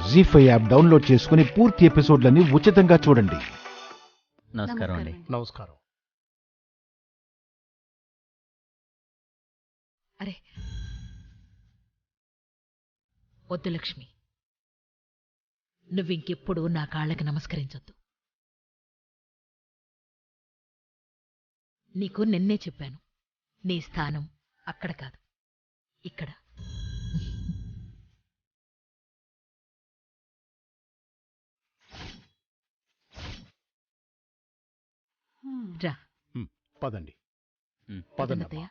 జీ5 app download చేసుకుని పూర్తి ఎపిసోడ్లని ఉచితంగా చూడండి. నమస్కారం అండి. నమస్కారం. అరే వద్దు లక్ష్మి, నువ్వింకెప్పుడు నా కాళ్ళకి నమస్కరించొద్దు. నీకు నిన్నే చెప్పాను, నీ స్థానం అక్కడ కాదు, ఇక్కడ. రా పదండి. పదన్నయ్య.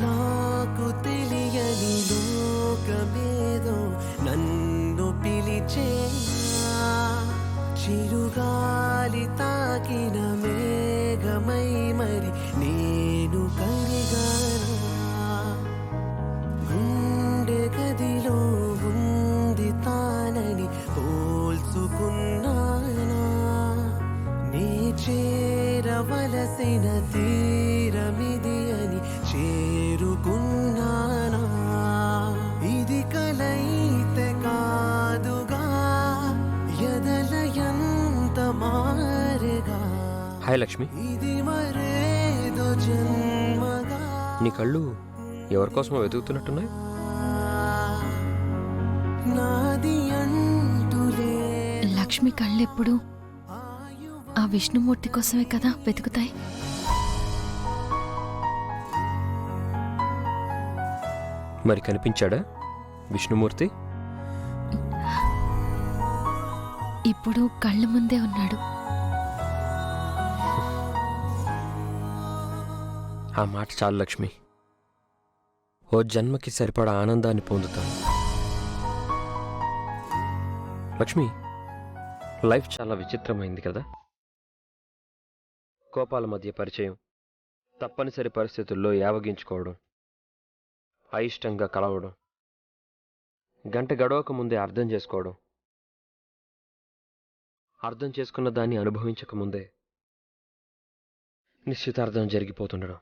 నాకు తెలియని లోకమేదో నన్ను పిలిచేనా, చిరుగాలి తాకిన మేఘమై మరి నేను కరిగానా, గుండె గదిలో ఉంది తానని పోల్చుకున్నానా, నీ చేరవలసిన తీరమిది అని చేరుకున్నానా, ఇది కలైతే కాదుగా ఎదలయంత మారేగా. హాయ్ లక్ష్మి, ఇది మరేదో జన్మగా. నీ కళ్ళు ఎవరికోసమో వెతుకుతున్నట్టున్నాయి. నాది అంటులే. లక్ష్మి కళ్ళెప్పుడు ఆ విష్ణుమూర్తి కోసమే కదా వెతుకుతాయి. మరి కనిపించాడా విష్ణుమూర్తి? ఇప్పుడు కళ్ళ ముందే ఉన్నాడు. ఆ మాట చాలు లక్ష్మి, ఓ జన్మకి సరిపడా ఆనందాన్ని పొందుతాను. లక్ష్మి, లైఫ్ చాలా విచిత్రమైంది కదా. కోపాల మధ్య పరిచయం, తప్పనిసరి పరిస్థితుల్లో యావగించుకోవడం, అయిష్టంగా కలవడం, గంట గడవక ముందే అర్థం చేసుకోవడం, అర్థం చేసుకున్న దాన్ని అనుభవించకముందే నిశ్చితార్థం జరిగిపోతుండడం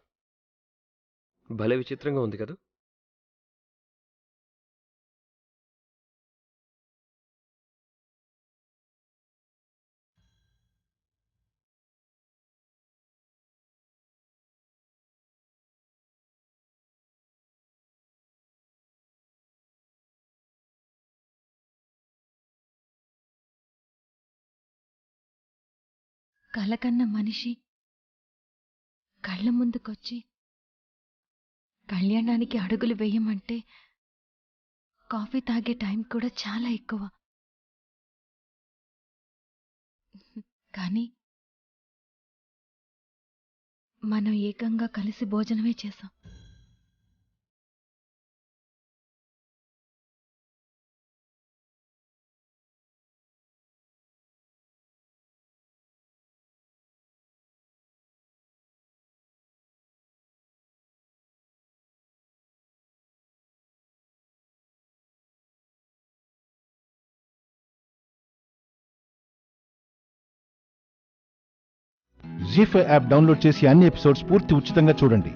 భలే విచిత్రంగా ఉంది కదా. కల కన్న మనిషి కళ్ళ ముందుకొచ్చి కళ్యాణానికి అడుగులు వేయమంటే కాఫీ తాగే టైం కూడా చాలా ఎక్కువ. కానీ మనం ఏకంగా కలిసి భోజనమే చేశాం. జీ5 యాప్ డౌన్లోడ్ చేసి అన్ని ఎపిసోడ్స్ పూర్తి ఉచితంగా చూడండి.